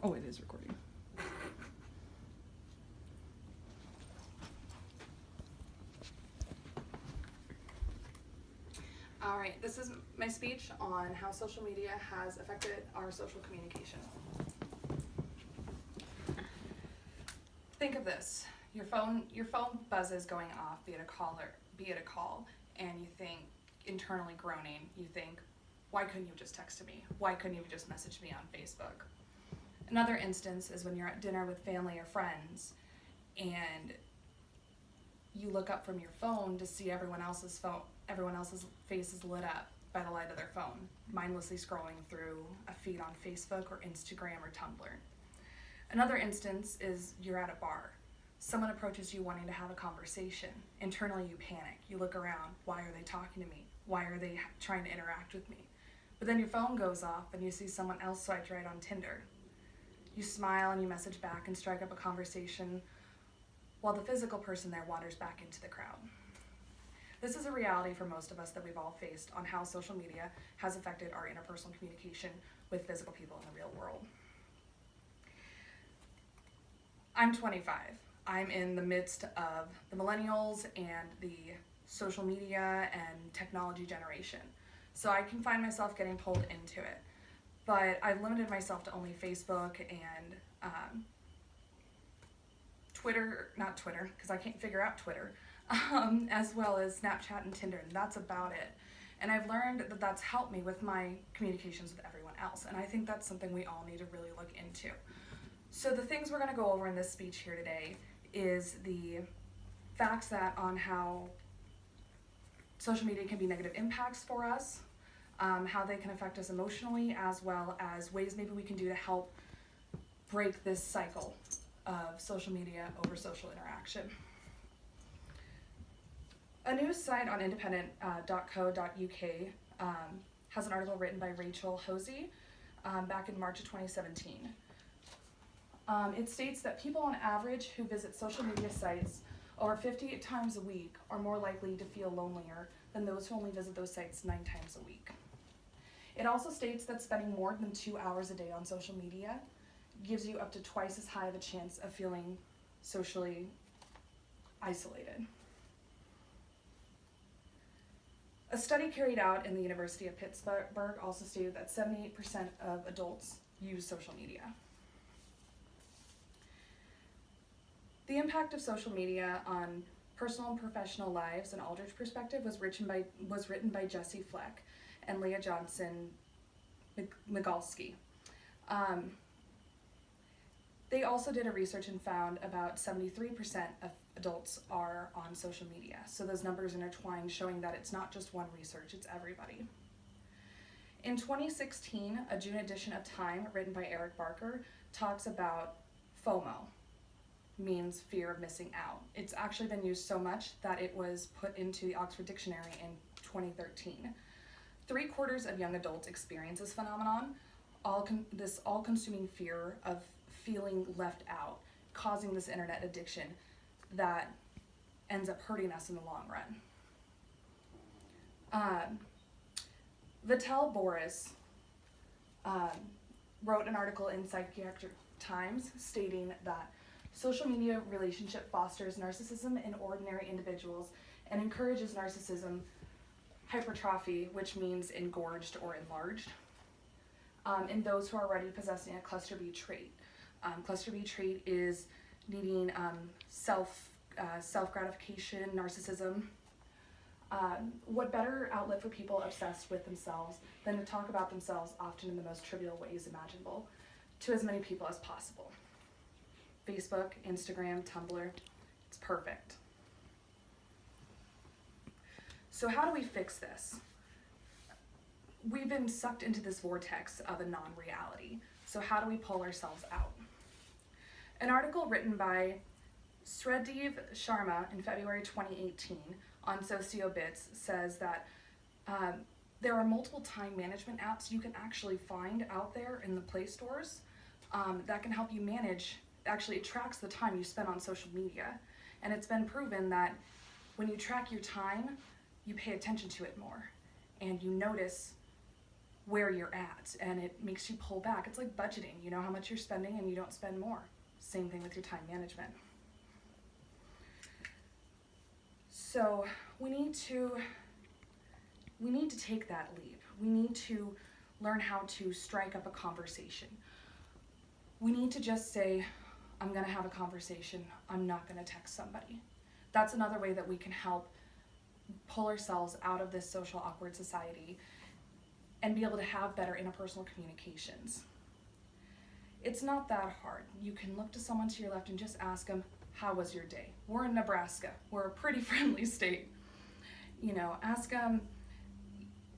Oh, it is recording. All right, this is my speech on how social media has affected our social communication. Think of this. Your phone buzzes going off, be it a call, and you think, internally groaning, you think, why couldn't you just text me? Why couldn't you just message me on Facebook? Another instance is when you're at dinner with family or friends and you look up from your phone to see everyone else's face is lit up by the light of their phone, mindlessly scrolling through a feed on Facebook or Instagram or Tumblr. Another instance is you're at a bar. Someone approaches you wanting to have a conversation. Internally you panic. You look around. Why are they talking to me? Why are they trying to interact with me? But then your phone goes off and you see someone else swiped right on Tinder. You smile and you message back and strike up a conversation while the physical person there wanders back into the crowd. This is a reality for most of us that we've all faced on how social media has affected our interpersonal communication with physical people in the real world. I'm 25. I'm in the midst of the millennials and the social media and technology generation. So I can find myself getting pulled into it. But I've limited myself to only Facebook and not Twitter, because I can't figure out Twitter, as well as Snapchat and Tinder, and that's about it. And I've learned that that's helped me with my communications with everyone else, and I think that's something we all need to really look into. So the things we're going to go over in this speech here today is the facts that on how social media can be negative impacts for us, how they can affect us emotionally, as well as ways maybe we can do to help break this cycle of social media over social interaction. A news site on independent.co.uk has an article written by Rachel Hosey back in March of 2017. It states that people on average who visit social media sites over 58 times a week are more likely to feel lonelier than those who only visit those sites 9 times a week. It also states that spending more than 2 hours a day on social media gives you up to twice as high of a chance of feeling socially isolated. A study carried out in the University of Pittsburgh also stated that 78% of adults use social media. The impact of social media on personal and professional lives and Aldrich perspective was written by Jesse Fleck and Leah Johnson Migalski. They also did a research and found about 73% of adults are on social media. So those numbers intertwine, showing that it's not just one research, it's everybody. In 2016, a June edition of Time, written by Eric Barker, talks about FOMO, means fear of missing out. It's actually been used so much that it was put into the Oxford Dictionary in 2013. 3/4 of young adults experience this phenomenon, this all-consuming fear of feeling left out, causing this internet addiction that ends up hurting us in the long run. Vittel Boris wrote an article in Psychiatric Times stating that social media relationship fosters narcissism in ordinary individuals and encourages narcissism hypertrophy, which means engorged or enlarged, in those who are already possessing a cluster B trait. Cluster B trait is needing self-gratification, narcissism. What better outlet for people obsessed with themselves than to talk about themselves often in the most trivial ways imaginable to as many people as possible. Facebook, Instagram, Tumblr, it's perfect. So how do we fix this? We've been sucked into this vortex of a non-reality. So how do we pull ourselves out? An article written by Sredev Sharma in February 2018 on SocioBits says that there are multiple time management apps you can actually find out there in the Play stores that can help you manage. Actually, it tracks the time you spend on social media, and it's been proven that when you track your time, you pay attention to it more, and you notice where you're at, and it makes you pull back. It's like budgeting. You know how much you're spending and you don't spend more. Same thing with your time management. So we need to take that leap. We need to learn how to strike up a conversation. We need to just say, I'm gonna have a conversation. I'm not gonna text somebody. That's another way that we can help pull ourselves out of this social awkward society and be able to have better interpersonal communications. It's not that hard. You can look to someone to your left and just ask them, how was your day? We're in Nebraska. We're a pretty friendly state. You know, ask them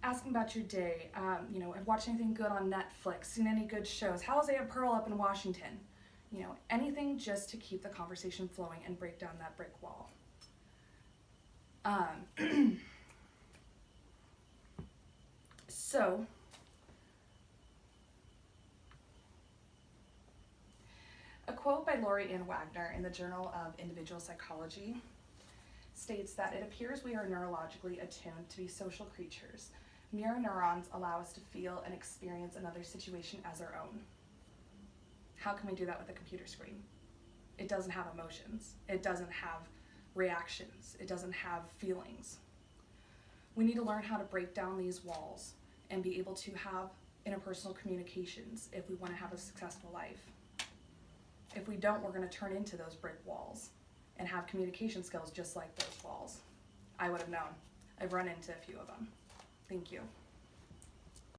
about your day. You know, have watched anything good on Netflix? Seen any good shows? How was Aunt Pearl up in Washington? You know, anything just to keep the conversation flowing and break down that brick wall. So, a quote by Lori Ann Wagner in the Journal of Individual Psychology states that it appears we are neurologically attuned to be social creatures. Mirror neurons allow us to feel and experience another situation as our own. How can we do that with a computer screen? It doesn't have emotions. It doesn't have reactions. It doesn't have feelings. We need to learn how to break down these walls and be able to have interpersonal communications if we want to have a successful life. If we don't, we're going to turn into those brick walls and have communication skills just like those walls. I would have known. I've run into a few of them. Thank you.